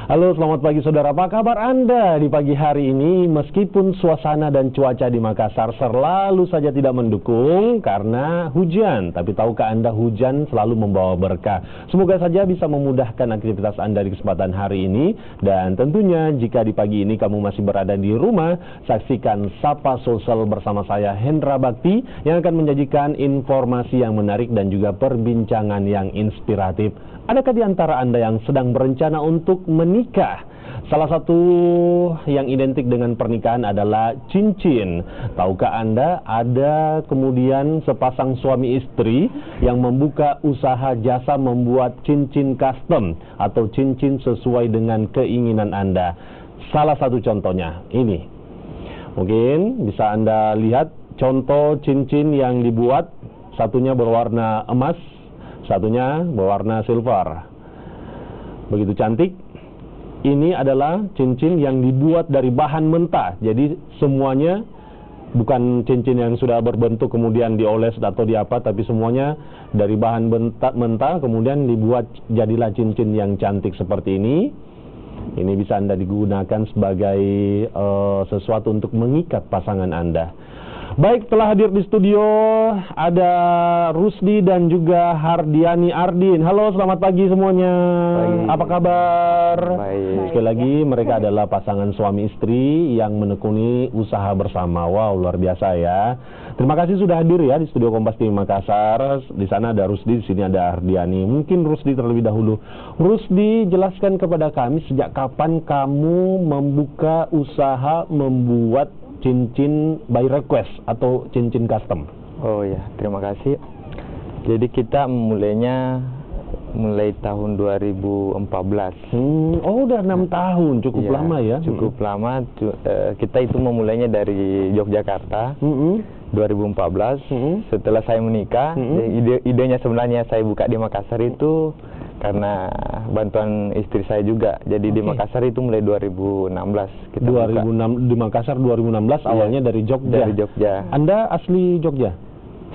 Halo, selamat pagi saudara. Apa kabar Anda di pagi hari ini? Meskipun suasana dan cuaca di Makassar selalu saja tidak mendukung karena hujan. Tapi tahukah Anda hujan selalu membawa berkah? Semoga saja bisa memudahkan aktivitas Anda di kesempatan hari ini. Dan tentunya jika di pagi ini kamu masih berada di rumah, saksikan Sapa Sosial bersama saya Hendra Bakti yang akan menyajikan informasi yang menarik dan juga perbincangan yang inspiratif. Adakah di antara Anda yang sedang berencana untuk menikah? Salah satu yang identik dengan pernikahan adalah cincin. Tahukah Anda ada kemudian sepasang suami istri yang membuka usaha jasa membuat cincin custom atau cincin sesuai dengan keinginan Anda? Salah satu contohnya ini. Mungkin bisa Anda lihat contoh cincin yang dibuat, satunya berwarna emas, satunya berwarna silver. Begitu cantik. Ini adalah cincin yang dibuat dari bahan mentah. Jadi semuanya bukan cincin yang sudah berbentuk kemudian dioles atau diapa, tapi semuanya dari bahan mentah kemudian dibuat jadilah cincin yang cantik seperti ini. Ini bisa Anda digunakan sebagai sesuatu untuk mengikat pasangan Anda. Baik, telah hadir di studio ada Rusdi dan juga Hardiani Ardin. Halo, selamat pagi semuanya. Pagi. Apa kabar? Baik. Sekali lagi mereka adalah pasangan suami istri yang menekuni usaha bersama. Wow, luar biasa ya. Terima kasih sudah hadir ya di studio Kompas TV Makassar. Di sana ada Rusdi, di sini ada Hardiani. Mungkin Rusdi terlebih dahulu. Rusdi, jelaskan kepada kami sejak kapan kamu membuka usaha membuat cincin by request atau cincin custom? Oh ya, terima kasih. Jadi kita mulai tahun 2014. Oh, udah 6 tahun, cukup Ya, lama ya? Cukup lama. Kita itu memulainya dari Yogyakarta. 2014. Setelah saya menikah, idenya sebenarnya saya buka di Makassar itu karena bantuan istri saya juga. Jadi di Makassar itu mulai 2016 kita 2006 di Makassar 2016 awalnya dari Jogja. Dari Jogja. Anda asli Jogja?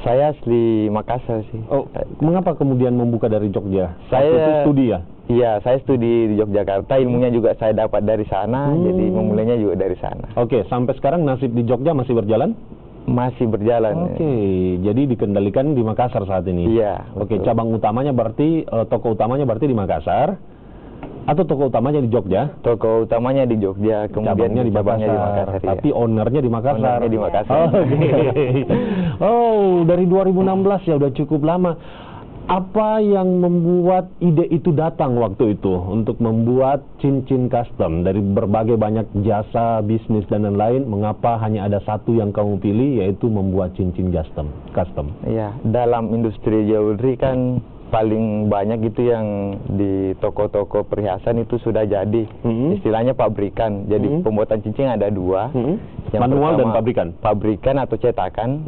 Saya asli Makassar sih. Oh, mengapa kemudian membuka dari Jogja? Saya itu studi ya? Iya, saya studi di Yogyakarta, ilmunya juga saya dapat dari sana, jadi memulainya juga dari sana. Oke, sampai sekarang nasib di Jogja masih berjalan? Masih berjalan. Oke, jadi dikendalikan di Makassar saat ini? Iya. Oke, betul. cabang utamanya berarti, toko utamanya berarti di Makassar? Atau toko utamanya di Jogja? Toko utamanya di Jogja, kemudian cabangnya di Makassar. Tapi ownernya di Makassar. Ownernya di Makassar. Oh, dari 2016 ya, udah cukup lama. Apa yang membuat ide itu datang waktu itu untuk membuat cincin custom dari berbagai banyak jasa, bisnis dan lain-lain? Mengapa hanya ada satu yang kamu pilih, yaitu membuat cincin custom? Iya, dalam industri jewelry kan paling banyak itu yang di toko-toko perhiasan itu sudah jadi. Istilahnya pabrikan. Jadi pembuatan cincin ada dua. Yang manual pertama, dan pabrikan? Pabrikan atau cetakan.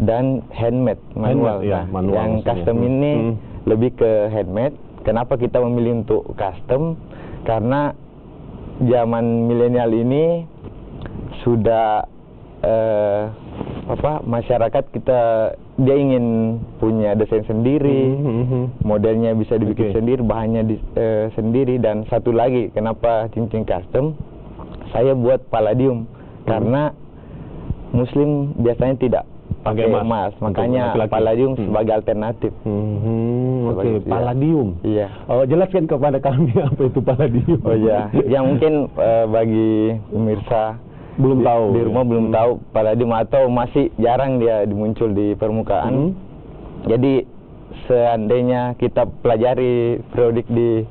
Dan handmade, manual. Ya, manual yang maksudnya. custom ini lebih ke handmade. Kenapa kita memilih untuk custom? Karena zaman milenial ini sudah masyarakat kita dia ingin punya desain sendiri, modelnya bisa dibikin sendiri, bahannya sendiri. Dan satu lagi, kenapa cincin custom? Saya buat palladium karena Muslim biasanya tidak pakai emas, makanya palladium sebagai alternatif. Oke, palladium. Iya. Oh, jelaskan kepada kami apa itu palladium. Oh ya, yang mungkin bagi pemirsa belum tahu. Di rumah belum tahu palladium atau masih jarang dia muncul di permukaan. Jadi seandainya kita pelajari periodik di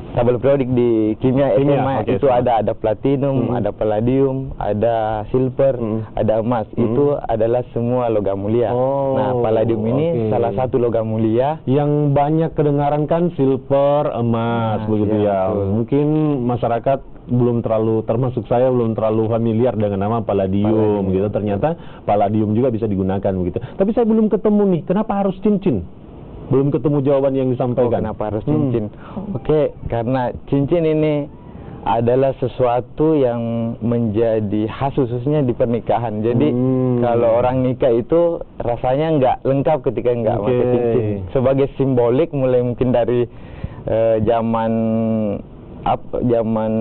tabel periodik di kimia SMA, itu ada platinum, ada palladium, ada silver, ada emas. Itu adalah semua logam mulia. Nah, palladium ini salah satu logam mulia yang banyak kedengaran kan silver, emas, begitu ya. Mungkin masyarakat belum terlalu, termasuk saya belum terlalu familiar dengan nama palladium gitu. Ternyata palladium juga bisa digunakan begitu. Tapi saya belum ketemu nih, kenapa harus cincin? Belum ketemu jawaban yang disampaikan. Kenapa harus cincin? Oke, karena cincin ini adalah sesuatu yang menjadi khas khususnya di pernikahan. Jadi kalau orang nikah itu rasanya nggak lengkap ketika nggak pakai cincin. Sebagai simbolik mulai mungkin dari zaman zaman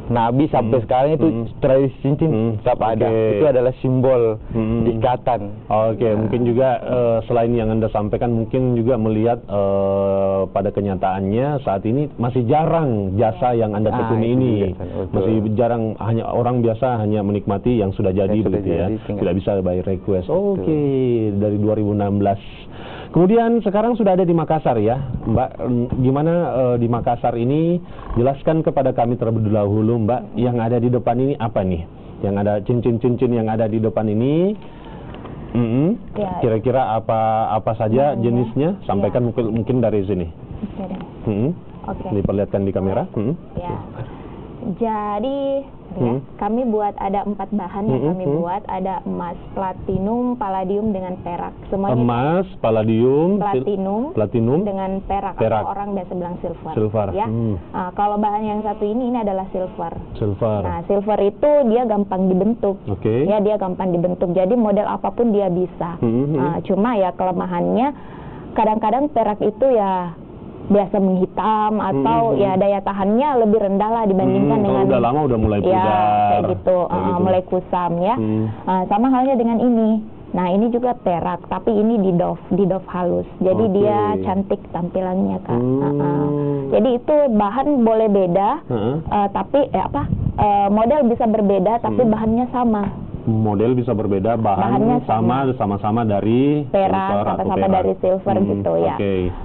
Nabi sampai sekarang itu tradisi cincin tetap ada. Itu adalah simbol ikatan. Oke, mungkin juga selain yang Anda sampaikan, mungkin juga melihat pada kenyataannya saat ini masih jarang jasa yang Anda tekuni ini. Masih jarang, hanya orang biasa hanya menikmati yang sudah jadi begitu ya. Tidak bisa by request. Oke, dari 2016. Kemudian sekarang sudah ada di Makassar ya, Mbak. Gimana di Makassar ini? Jelaskan kepada kami terlebih dahulu, Mbak. Yang ada di depan ini apa nih? Yang ada cincin-cincin yang ada di depan ini. Kira-kira apa saja jenisnya? Sampaikan mungkin dari sini. Diperlihatkan di kamera. Ya. Jadi kami buat ada 4 bahan yang kami buat. Ada emas, platinum, palladium dengan perak. Semuanya emas, palladium, platinum dengan perak. Atau orang biasa bilang silver. Ya. Nah, kalau bahan yang satu ini adalah silver. Nah, silver itu dia gampang dibentuk. Ya, dia gampang dibentuk. Jadi model apapun dia bisa. Nah, cuma ya kelemahannya kadang-kadang perak itu ya biasa menghitam atau ya daya tahannya lebih rendah lah dibandingkan dengan udah lama udah mulai pudar. Ya, kayak gitu, mulai kusam ya. Sama halnya dengan ini. Nah, ini juga perak, tapi ini di doff halus. Jadi dia cantik tampilannya, Kak. Jadi itu bahan boleh beda, tapi model bisa berbeda, tapi bahannya sama. Model bisa berbeda, bahannya sama-sama dari perak, sama-sama dari silver gitu ya.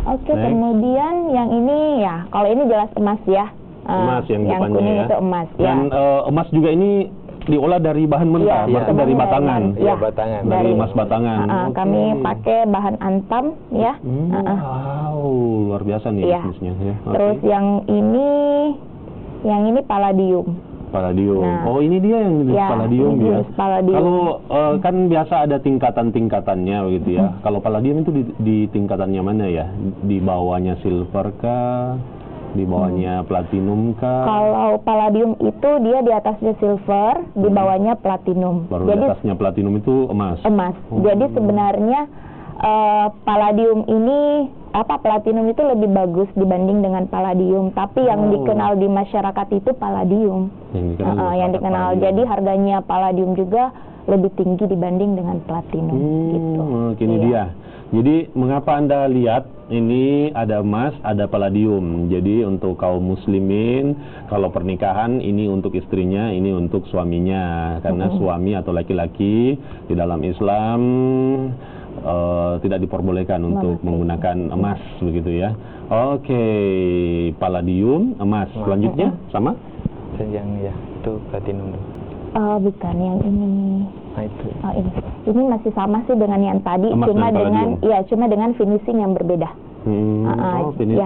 Oke, kemudian yang ini ya, kalau ini jelas emas ya. Emas yang depannya kuning ya. Itu emas. Dan emas juga ini diolah dari bahan mentah, maksudnya dari batangan. Iya, batangan. Dari emas batangan. Kami pakai bahan antam ya. Wow, luar biasa nih bisnisnya ya. Terus yang ini palladium. Nah, oh ini dia yang palladium ya. Kalau kan biasa ada tingkatan-tingkatannya begitu ya. Kalau palladium itu di tingkatannya mana ya? Di bawahnya silver kah? Di bawahnya platinum kah? Kalau palladium itu dia di atasnya silver, di bawahnya platinum. Baru di atasnya platinum itu emas. Jadi sebenarnya palladium ini platinum itu lebih bagus dibanding dengan palladium, tapi yang dikenal di masyarakat itu palladium. Yang dikenal. Jadi harganya palladium juga lebih tinggi dibanding dengan platinum gitu. Ini dia. Jadi mengapa Anda lihat ini ada emas, ada palladium. Jadi untuk kaum muslimin kalau pernikahan ini untuk istrinya, ini untuk suaminya. Karena suami atau laki-laki di dalam Islam tidak diperbolehkan untuk menggunakan emas begitu ya. Oke, palladium, emas. Selanjutnya sama? Yang ya, itu platinum. Bukan yang ini. Nah, itu. Ini masih sama sih dengan yang tadi, cuma dengan finishing yang berbeda.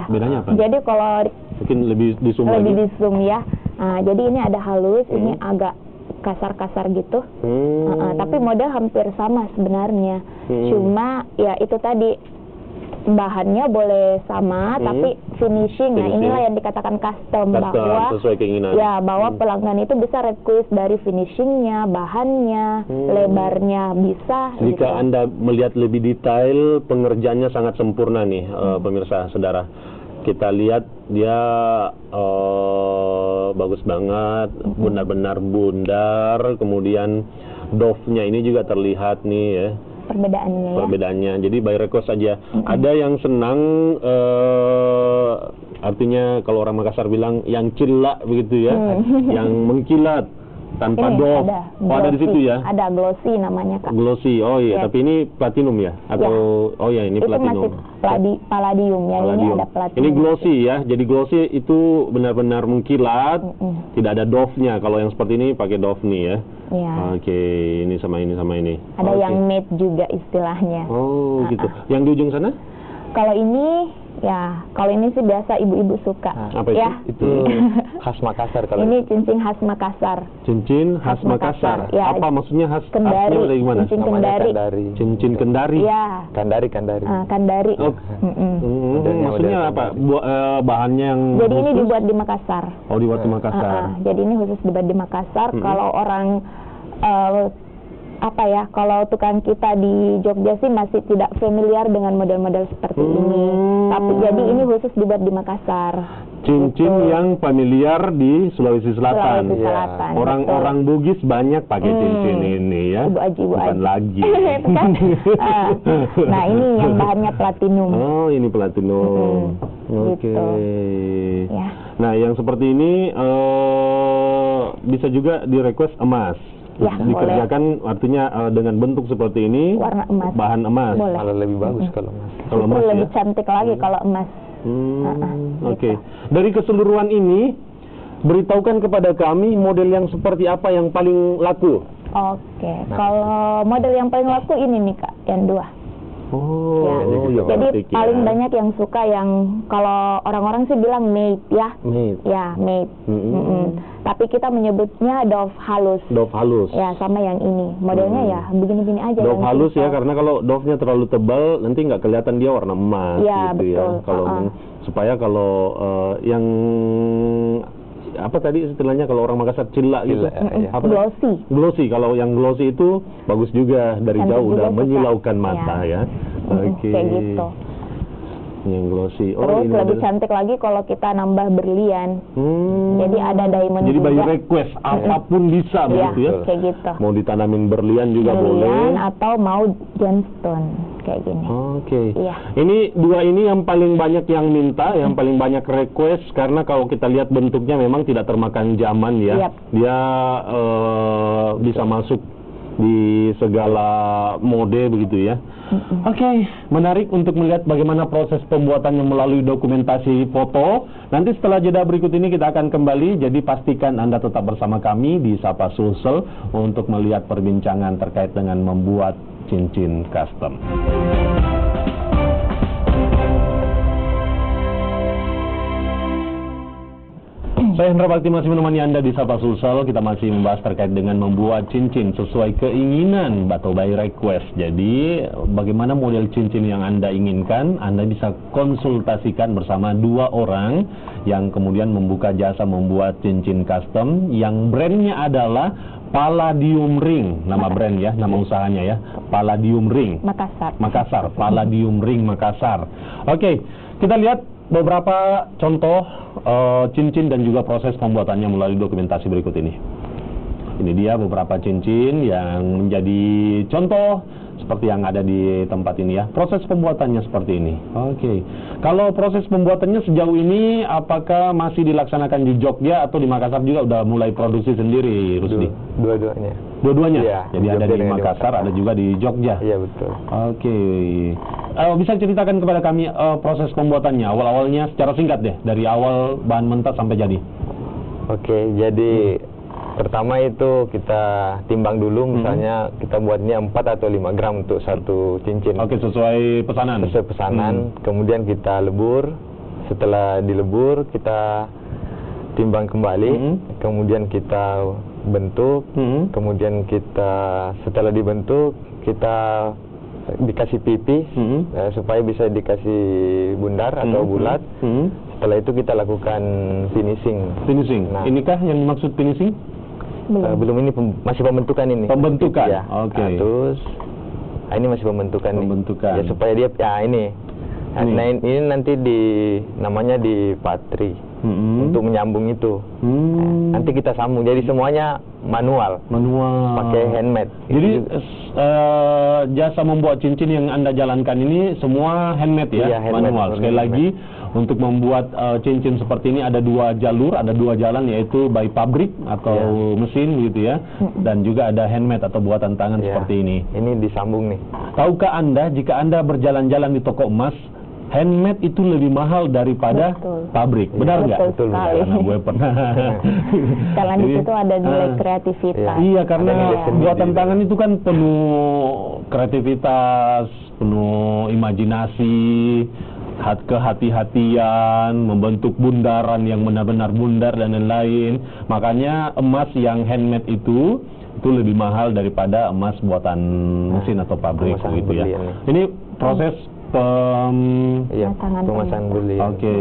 Bedanya apa? Jadi kalau mungkin lebih di zoom ya. Jadi ini ada halus, ini agak kasar-kasar gitu. Tapi model hampir sama sebenarnya. Cuma ya itu tadi bahannya boleh sama, tapi finishing. Nah, inilah yang dikatakan custom bahwa sesuai keinginan. Ya, bahwa pelanggan itu bisa request dari finishingnya, bahannya, lebarnya bisa. Jika gitu. Anda melihat lebih detail, pengerjaannya sangat sempurna nih, pemirsa saudara. Kita lihat dia bagus banget, benar-benar bundar. Kemudian doff-nya ini juga terlihat nih ya. Perbedaannya. Jadi by request saja. Ada yang senang, artinya kalau orang Makassar bilang yang cilak begitu ya, yang mengkilat tanpa doff. Ada di situ ya? Ada glossy namanya, Kak. Glossy, tapi ini platinum ya? Atau ini platinum? Itu masih palladium ya, ini ada platinum. Ini glossy ya, jadi glossy itu benar-benar mengkilat, tidak ada doff-nya. Kalau yang seperti ini pakai doff nih ya. Oke, ini sama ini. Ada yang matte juga istilahnya. Oh gitu. Yang di ujung sana? Kalau ini sih biasa ibu-ibu suka. Apa itu? Ya. Itu khas Makassar kalau. Ini cincin khas Makassar. Cincin khas Makassar. Ya. Apa maksudnya khas? Kendari. Dari mana? Cincin kendari. Cincin kendari. Ya. Kandari. Kandari. Maksudnya apa? Bahannya yang jadi ini dibuat di Makassar. Oh, dibuat di Makassar. Jadi ini khusus dibuat di Makassar. Kalau orang kalau tukang kita di Jogja sih masih tidak familiar dengan model-model seperti ini. Tapi jadi ini khusus dibuat di Makassar. cincin yang familiar di Sulawesi Selatan. Sulawesi Selatan. Orang-orang Bugis banyak pakai cincin ini ya. Bukan lagi. Kan? Nah, ini yang bahannya platinum. Oh, ini platinum. Oke. Ya. Nah, yang seperti ini bisa juga di request emas. Ya, dikerjakan boleh. Artinya dengan bentuk seperti ini, warna emas, bahan emas. Malah lebih bagus kalau emas. Kalau emas lebih cantik lagi kalau emas. Oke. Dari keseluruhan ini, beritahukan kepada kami model yang seperti apa yang paling laku. Oke. Kalau model yang paling laku ini nih Kak, yang 2. Jadi paling banyak yang suka yang kalau orang-orang sih bilang mate ya. Mate. Ya, mate. Tapi kita menyebutnya doff halus. Doff halus. Ya, sama yang ini. Modelnya ya begini-begini aja. Doff halus ya, karena kalau doffnya terlalu tebal nanti nggak kelihatan dia warna emas ya, gitu betul. Ya. Kalau supaya kalau yang apa tadi istilahnya kalau orang Makassar cila gitu. Glossy. Glossy. Kalau yang glossy itu bagus juga dari jauh udah menyilaukan mata ya. Oke. Kayak gitu. Yang glossy. Terus lebih cantik lagi kalau kita nambah berlian. Jadi ada diamond. Jadi by request apapun bisa begitu ya. Kayak gitu. Mau ditanamin berlian juga boleh. Atau mau gemstone kayak gini. Oke. Iya. Ini 2 ini yang paling banyak yang minta, yang paling banyak request karena kalau kita lihat bentuknya memang tidak termakan zaman ya. Dia bisa masuk di segala mode begitu ya. Oke, menarik untuk melihat bagaimana proses pembuatannya melalui dokumentasi foto. Nanti setelah jeda berikut ini kita akan kembali, jadi pastikan Anda tetap bersama kami di Sapa Sulsel untuk melihat perbincangan terkait dengan membuat cincin custom. Saya Hendra Bakti masih menemani Anda di Sapa Sulsel. Kita masih membahas terkait dengan membuat cincin sesuai keinginan atau by request. Jadi bagaimana model cincin yang Anda inginkan, Anda bisa konsultasikan bersama 2 orang yang kemudian membuka jasa membuat cincin custom yang brandnya adalah Palladium Ring, nama brand ya, nama usahanya ya, Palladium Ring. Makassar, Palladium Ring Makassar. Oke, kita lihat beberapa contoh cincin dan juga proses pembuatannya melalui dokumentasi berikut ini. Ini dia beberapa cincin yang menjadi contoh seperti yang ada di tempat ini ya. Proses pembuatannya seperti ini. Oke. Kalau proses pembuatannya sejauh ini apakah masih dilaksanakan di Jogja atau di Makassar juga udah mulai produksi sendiri, Rusdi? Dua-duanya. Dua-duanya? Ya, jadi ada di Makassar, ada juga di Jogja? Iya, betul. Oke. Bisa ceritakan kepada kami proses pembuatannya, awal-awalnya secara singkat deh, dari awal bahan mentah sampai jadi. Oke, jadi pertama itu kita timbang dulu, misalnya kita buatnya 4 atau 5 gram untuk satu cincin. Oke, sesuai pesanan? Sesuai pesanan, kemudian kita lebur. Setelah dilebur, kita timbang kembali, kemudian kita bentuk, kemudian kita setelah dibentuk, kita dikasih pipih supaya bisa dikasih bundar atau bulat. Setelah itu kita lakukan finishing. Nah, inikah yang dimaksud finishing? Belum, ini masih pembentukan ini. Pembentukan? Ya. Oke. Nah, terus ini masih pembentukan. Ya, supaya dia, ini. Nah, ini nanti namanya di patri untuk menyambung itu. Nanti kita sambung. Jadi semuanya manual. Pakai handmade. Jadi jasa membuat cincin yang Anda jalankan ini semua handmade ya? Iya, manual. Sekali lagi, untuk membuat cincin seperti ini ada 2 jalur, ada 2 jalan, yaitu by pabrik atau mesin gitu ya, dan juga ada handmade atau buatan tangan seperti ini. Ini disambung nih. Tahukah Anda jika Anda berjalan-jalan di toko emas, handmade itu lebih mahal daripada pabrik, benar nggak? Betul. Karena gue pernah. Karena di situ ada nilai kreativitas. Iya, karena buatan tangan itu kan penuh kreativitas, penuh imajinasi, kehati-hatian, membentuk bundaran yang benar-benar bundar dan lain-lain. Makanya emas yang handmade itu lebih mahal daripada emas buatan mesin atau pabrik gitu ya. Ini proses pemasangan berlian. Oke,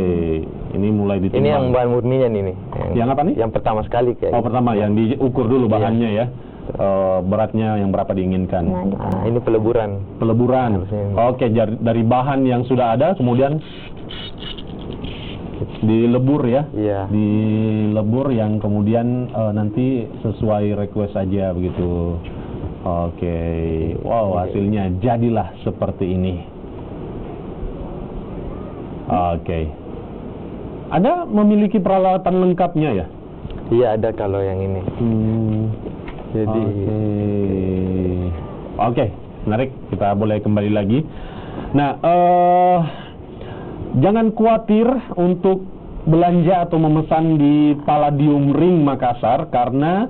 ini mulai ditimbang. Ini yang bahan murninya nih. Yang apa nih? Yang pertama sekali kayak. Pertama yang diukur dulu bahannya ya. Beratnya yang berapa diinginkan. Ini peleburan. Oke, dari bahan yang sudah ada kemudian Dilebur ya? Iya. Dilebur yang kemudian nanti sesuai request aja begitu. Oke. Wow, hasilnya jadilah seperti ini. Oke. Anda memiliki peralatan lengkapnya ya? Iya, ada kalau yang ini. Jadi Oke, menarik. Kita boleh kembali lagi. Nah, jangan khawatir untuk belanja atau memesan di Palladium Ring Makassar karena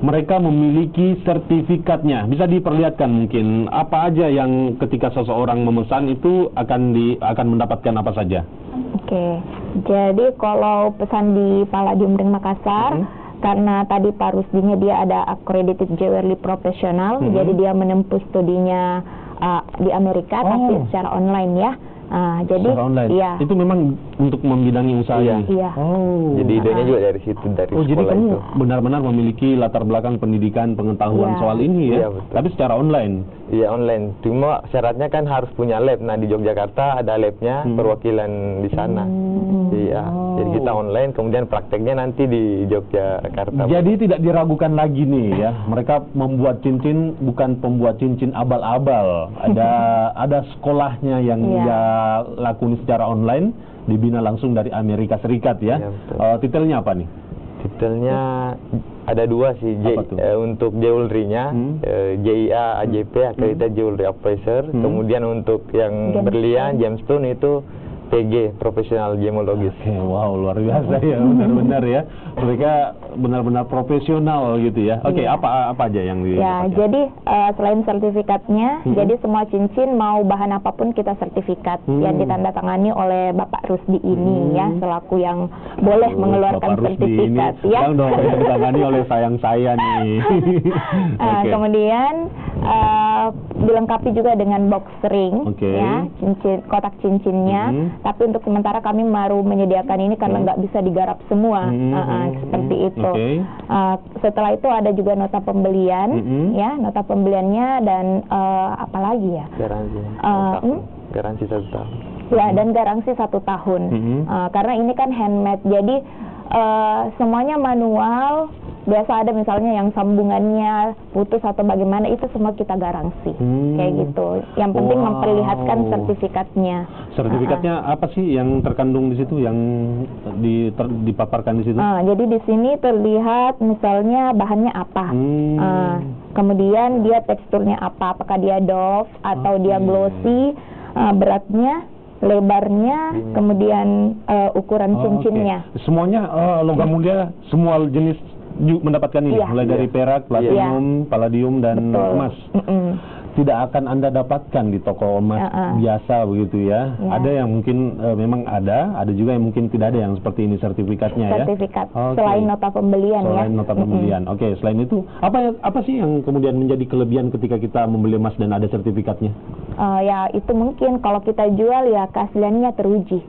mereka memiliki sertifikatnya. Bisa diperlihatkan mungkin apa aja yang ketika seseorang memesan itu akan mendapatkan apa saja? Oke, jadi kalau pesan di Palladium Ring Makassar, karena tadi Pak Rusdinya dia ada accredited jewelry profesional, jadi dia menempuh studinya di Amerika tapi secara online ya. Jadi online. Iya. Itu memang untuk membidangi usaha. Iya. Jadi idenya juga dari situ, dari sekolah jadi kamu itu. benar-benar memiliki latar belakang pendidikan, pengetahuan soal ini ya. Iya, betul. Tapi secara online. Iya, online. Cuma syaratnya kan harus punya lab. Nah, di Yogyakarta ada labnya, perwakilan di sana. Iya. Jadi kita online, kemudian prakteknya nanti di Yogyakarta. Jadi tidak diragukan lagi nih ya. Mereka membuat cincin bukan pembuat cincin abal-abal. Ada sekolahnya yang dia lakoni secara online, dibina langsung dari Amerika Serikat ya. Titelnya apa nih? Titelnya ada dua sih. Untuk jewelry-nya JIA AJP, Accredited Jewelry Appraiser. Kemudian untuk yang berlian gemstone itu PG, Professional Gemologist. Wow, luar biasa ya, benar-benar ya. Mereka benar-benar profesional gitu ya. Apa aja yang jadi selain sertifikatnya, jadi semua cincin mau bahan apapun kita sertifikat yang ditandatangani oleh Bapak Rusdi ini ya, selaku yang boleh mengeluarkan sertifikat ya. Yang ditangani oleh sayang saya nih. Kemudian dilengkapi juga dengan box ring ya, kotak cincinnya. Tapi untuk sementara kami baru menyediakan ini karena nggak bisa digarap semua, seperti itu. Setelah itu ada juga nota pembelian, ya, nota pembeliannya dan apa lagi ya? Garansi 1 tahun. Ya, dan garansi 1 tahun. Karena ini kan handmade, jadi semuanya manual. Biasa ada misalnya yang sambungannya putus atau bagaimana, itu semua kita garansi, kayak gitu. Yang penting memperlihatkan sertifikatnya. Sertifikatnya apa sih yang terkandung di situ, yang dipaparkan di situ? Jadi di sini terlihat misalnya bahannya apa, kemudian dia teksturnya apa, apakah dia doff atau dia glossy, beratnya, lebarnya, kemudian ukuran cincinnya. Semuanya logam mulia, semua jenis mendapatkan ini, mulai dari perak, platinum, palladium dan emas. Tidak akan Anda dapatkan di toko emas biasa begitu ya. Ada yang mungkin memang ada juga yang mungkin tidak ada yang seperti ini sertifikatnya ya. Sertifikat. Selain nota pembelian Selain nota pembelian. Selain itu apa sih yang kemudian menjadi kelebihan ketika kita membeli emas dan ada sertifikatnya? Ya itu mungkin kalau kita jual ya keasliannya teruji.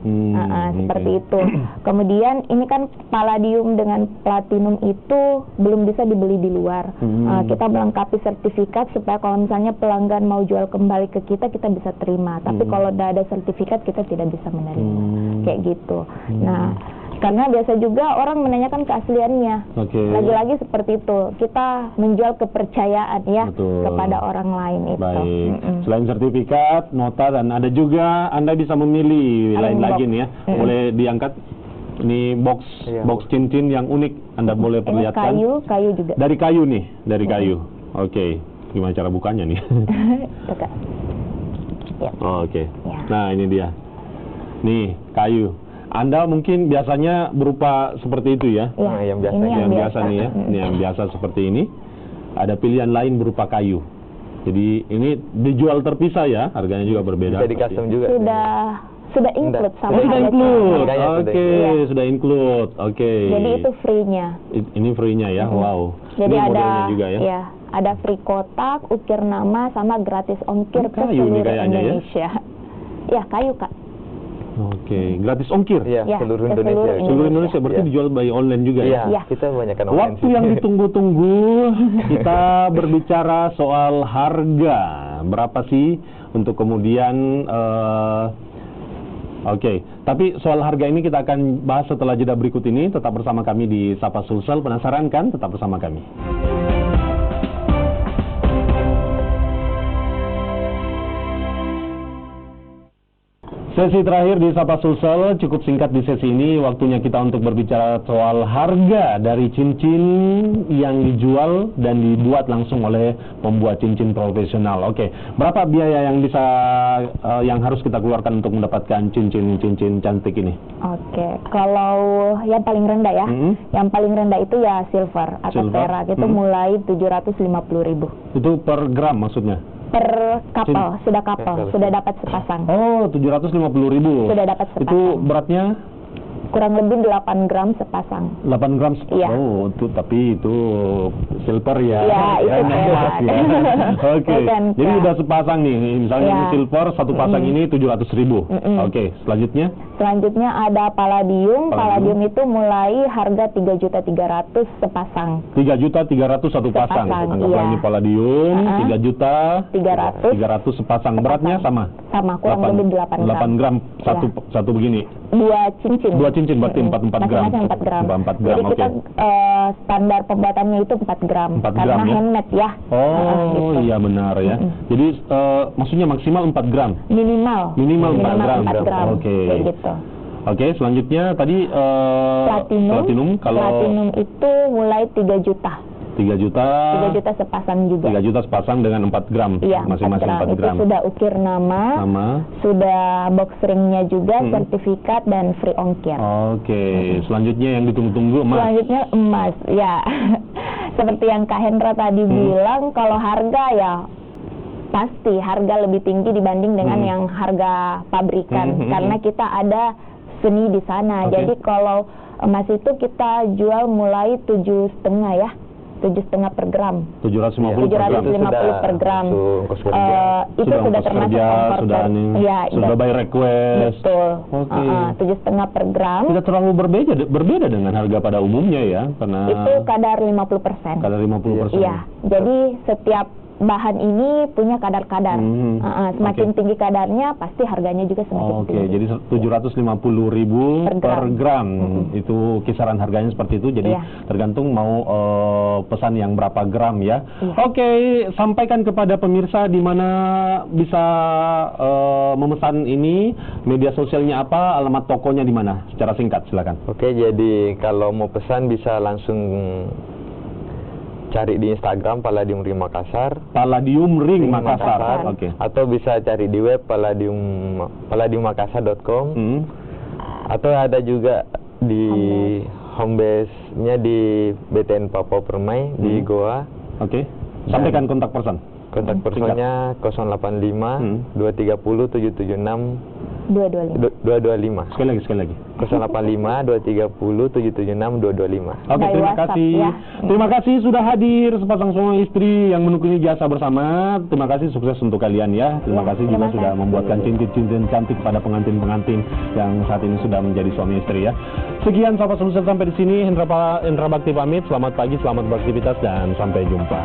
Seperti itu. Kemudian ini kan palladium dengan platinum itu belum bisa dibeli di luar. Kita melengkapi sertifikat supaya kalau misalnya pelanggan mau jual kembali ke kita bisa terima. Tapi kalau udah ada sertifikat kita tidak bisa menerima. Kayak gitu. Nah, karena biasa juga orang menanyakan keasliannya. Lagi-lagi seperti itu. Kita menjual kepercayaan ya kepada orang lain itu. Baik. Selain sertifikat, nota, dan ada juga Anda bisa memilih lain lagi nih ya. Boleh diangkat. Ini box cincin yang unik. Anda boleh perlihatkan. Kayu juga. Dari kayu nih, dari kayu. Gimana cara bukanya nih? Nah, ini dia. Nih, kayu. Anda mungkin biasanya berupa seperti itu ya? Yang biasa. Yang biasa nih ya. Ini yang biasa seperti ini. Ada pilihan lain berupa kayu. Jadi ini dijual terpisah ya, harganya juga berbeda. Bisa di custom juga. Sudah include sama sudah include. Sudah include. Jadi itu free-nya. Ini free-nya ya. Wow. Jadi ini ada juga ya. Ya, ada free kotak, ukir nama sama gratis ongkir ke seluruh Indonesia. Ya, kayu, Kak. Gratis ongkir. Seluruh Indonesia. Seluruh Indonesia berarti dijual by online juga ya? Kita banyakkan online. Waktu yang ditunggu-tunggu, kita berbicara soal harga. Berapa sih untuk kemudian Oke, tapi soal harga ini kita akan bahas setelah jeda berikut ini. Tetap bersama kami di Sapa Sulsel. Penasaran kan? Tetap bersama kami. Sesi terakhir di Sapa Sulsel, cukup singkat di sesi ini. Waktunya kita untuk berbicara soal harga dari cincin yang dijual dan dibuat langsung oleh pembuat cincin profesional. Oke, berapa biaya yang yang harus kita keluarkan untuk mendapatkan cincin cantik ini? Oke, kalau yang paling rendah ya, yang paling rendah itu ya silver atau perak, itu mulai 750.000. Itu per gram maksudnya? Per kapal, sudah dapat sepasang. Oh, 750.000. Sudah dapat sepasang. Itu beratnya? Kurang lebih 8 gram sepasang. 8 gram sepasang? Iya. Oh, tapi itu silver ya? Iya, itu perak. Oke, jadi udah sepasang nih, misalnya ini silver, satu pasang ini 700.000. Oke, selanjutnya? Selanjutnya ada palladium. Palladium itu mulai harga 3.300.000 sepasang. 3.300.000 satu pasang. Anggaplah ini palladium, 3.300.000 sepasang. Beratnya sama? Sama, kurang lebih 8 gram. 8 gram satu begini. Dua cincin berarti 4 gram. Masing-masing 4 gram. 4 gram. Jadi kita standar pembuatannya itu 4 gram. 4 karena gram, ya? handmade ya. Oh, gitu. Iya benar ya. Jadi maksudnya maksimal 4 gram. Minimal 4 gram. Oke. Gitu. Oke, selanjutnya tadi platinum. Kalau platinum itu mulai 3 juta. 3 juta sepasang juga. 3 juta sepasang dengan 4 gram. Iya, masing-masing 4 gram. Itu sudah ukir nama, sudah box ringnya juga, sertifikat dan free ongkir. Oke. Selanjutnya yang ditunggu-tunggu emas. Selanjutnya emas, ya. Seperti yang Kak Hendra tadi bilang, kalau harga ya pasti harga lebih tinggi dibanding dengan yang harga pabrikan, karena kita ada seni di sana. Jadi kalau emas itu kita jual mulai 7,5 ya. 7,5 per gram. 750 per gram. Itu sudah termasuk sudah by request. Betul. 7,5 per gram. Tidak terlalu berbeda dengan harga pada umumnya ya, karena itu kadar 50%. Kadar 50%. Iya. Jadi setiap bahan ini punya kadar-kadar. Semakin tinggi kadarnya, pasti harganya juga semakin tinggi. Jadi 750.000 per gram. Itu kisaran harganya seperti itu. Jadi tergantung mau pesan yang berapa gram ya. Oke, sampaikan kepada pemirsa di mana bisa memesan ini, media sosialnya apa, alamat tokonya di mana? Secara singkat, silakan. Oke, jadi kalau mau pesan bisa langsung cari di Instagram Palladium Ring Makassar. Palladium Ring Makassar. Oke. Atau bisa cari di web palladiummakassar.com. Atau ada juga di homebase-nya di BTN Papua Permai di Goa. Oke. Sampaikan kontak person. Kontak personnya 085 230 776 225. Sekali lagi. 085 230 776 225. Oke, terima kasih. Ya. Terima kasih sudah hadir sepasang suami istri yang menekuni jasa bersama. Terima kasih, sukses untuk kalian ya. Terima kasih juga sudah membuatkan cincin-cincin cantik pada pengantin-pengantin yang saat ini sudah menjadi suami istri ya. Sekian Sapa Sulsel sampai di sini. Hendra Bakti pamit. Selamat pagi, selamat beraktivitas dan sampai jumpa.